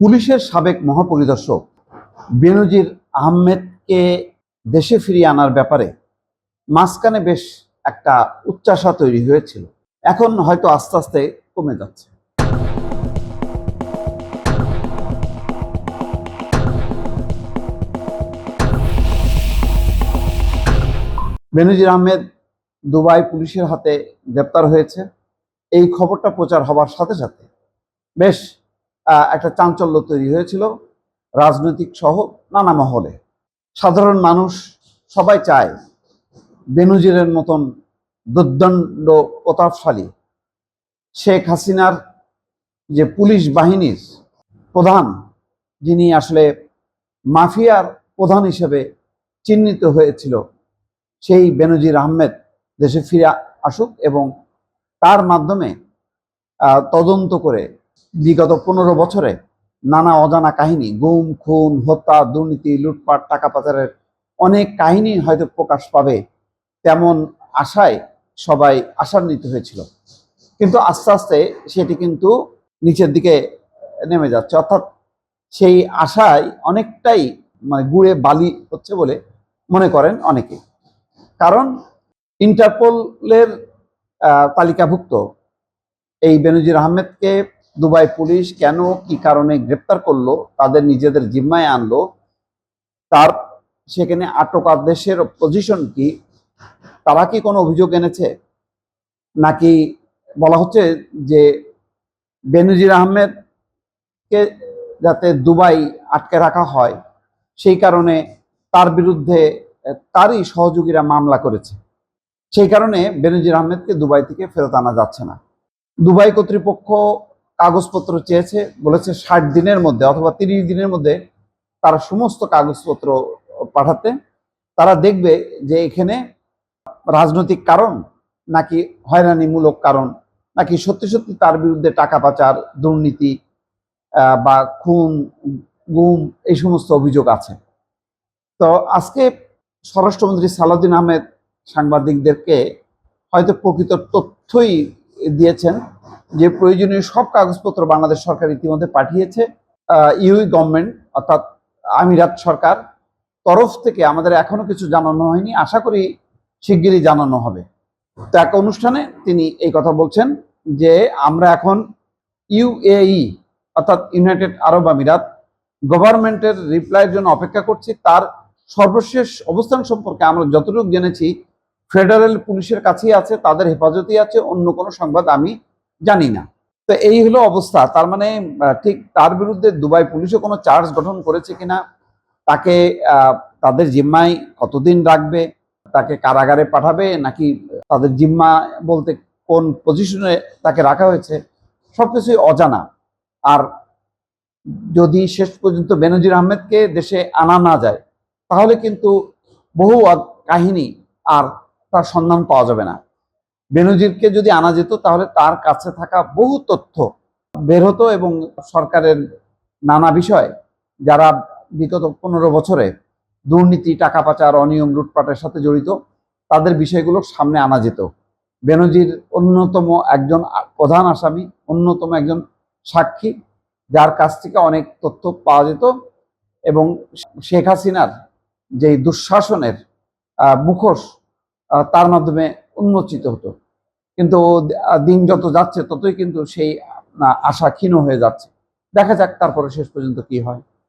পুলিশের সাবেক মহাপরিদর্শক বেনজির আহমেদকে দেশে ফিরিয়ে আনার ব্যাপারে মাঝখানে বেশ একটা উচ্চাশা তৈরি হয়েছিল। এখন হয়তো আস্তে আস্তে কমে যাচ্ছে। বেনজির আহমেদ দুবাই পুলিশের হাতে গ্রেপ্তার হয়েছে। এই খবরটা প্রচার হবার সাথে সাথে বেশ একটা চাঞ্চল্য তৈরি হয়েছিল রাজনৈতিক সহ নানা মহলে। সাধারণ মানুষ সবাই চায় বেনজিরের মতন দুর্দণ্ড প্রতাপশালী শেখ হাসিনার যে পুলিশ বাহিনীর প্রধান, যিনি আসলে মাফিয়ার প্রধান হিসেবে চিহ্নিত হয়েছিল, সেই বেনজির আহমেদ দেশে ফিরে আসুক এবং তার মাধ্যমে তদন্ত করে বিগত 15 বছরে নানা অজানা কাহিনী, গুম, খুন, হত্যা, দুর্নীতি, লুটপাট, টাকা পাচারের অনেক কাহিনী হয়তো প্রকাশ পাবে, তেমন আশায় সবাই আশান্বিত হয়েছিল। কিন্তু আস্তে আস্তে সেটি কিন্তু নিচের দিকে নেমে যাচ্ছে, অর্থাৎ সেই আশায় অনেকটাই গুড়ে বালি হচ্ছে বলে মনে করেন অনেকে। কারণ ইন্টারপোলের তালিকাভুক্ত এই বেনজির আহমেদকে দুবাই পুলিশ কেন, কি কারণে গ্রেপ্তার করলো, তাদের নিজেদের জিম্মায় আনলো, তার সেখানে আটক আদেশের পজিশন কি, তারা কি কোনো অভিযোগ এনেছে, নাকি বলা হচ্ছে যে বেনজির আহমেদকে যাতে দুবাই আটকে রাখা হয় সেই কারণে তার বিরুদ্ধে তারই সহযোগীরা মামলা করেছে, সেই কারণে বেনজির আহমেদকে দুবাই থেকে ফেরত আনা যাচ্ছে না। দুবাই কর্তৃপক্ষ কাগজপত্র চেয়েছে, বলেছে 60 দিনের মধ্যে অথবা 30 দিনের মধ্যে তারা সমস্ত কাগজপত্র পাঠাতে। তারা দেখবে যে এখানে রাজনৈতিক কারণ নাকি হয়রানিমূলক কারণ, নাকি সত্যি সত্যি তার বিরুদ্ধে টাকা পাচার, দুর্নীতি বা খুন, গুম এই সমস্ত অভিযোগ আছে। তো আজকে স্বরাষ্ট্রমন্ত্রী সালাউদ্দিন আহমেদ সাংবাদিকদেরকে হয়তো প্রকৃত তথ্যই দিয়েছেন যে প্রয়োজনীয় সব কাগজপত্র বাংলাদেশ সরকার ইতিমধ্যে পাঠিয়েছে। ইউই গভর্নমেন্ট অর্থাৎ আমিরাত সরকার তরফ থেকে আমাদের এখনো কিছু জানানো হয়নি, আশা করি শিগগিরই জানানো হবে। তো এক অনুষ্ঠানে তিনি এই কথা বলছেন যে আমরা এখন ইউএই অর্থাৎ ইউনাইটেড আরব আমিরাত গভর্নমেন্টের রিপ্লাইয়ের জন্য অপেক্ষা করছি। তার সর্বশেষ অবস্থান সম্পর্কে আমরা যতটুকু জেনেছি ফেডারেল পুলিশের কাছেই আছে, তাদের হেফাজতেই আছে, অন্য কোনো সংবাদ আমি জানি না। তো এই হলো অবস্থা। তার মানে ঠিক তার বিরুদ্ধে দুবাই পুলিশও কোনো চার্জ গঠন করেছে কিনা, তাকে তাদের জিম্মায় কতদিন রাখবে, তাকে কারাগারে পাঠাবে নাকি তাদের জিম্মা বলতে কোন পজিশনে তাকে রাখা হয়েছে, সবকিছুই অজানা। আর যদি শেষ পর্যন্ত বেনজির আহমেদকে দেশে আনা না যায় তাহলে কিন্তু বহু কাহিনী আর তার সন্ধান পাওয়া যাবে না। বেনজিরকে যদি আনা যেত তাহলে তার কাছে থাকা বহু তথ্য বের হতো এবং সরকারের নানা বিষয়, যারা বিগত 15 বছরে দুর্নীতি, টাকা পাচার, অনিয়ম, লুটপাটের সাথে জড়িত, তাদের বিষয়গুলো সামনে আনা যেত। বেনজির অন্যতম একজন প্রধান আসামি, অন্যতম একজন সাক্ষী, যার কাছ থেকে অনেক তথ্য পাওয়া যেত এবং শেখ হাসিনার যে দুঃশাসনের মুখোশ তার মাধ্যমে উন্মোচিত হতো। কিন্তু দিন যত যাচ্ছে ততই কিন্তু সেই আশা ক্ষীণ হয়ে যাচ্ছে। দেখা যাক তারপরে শেষ পর্যন্ত কি হয়।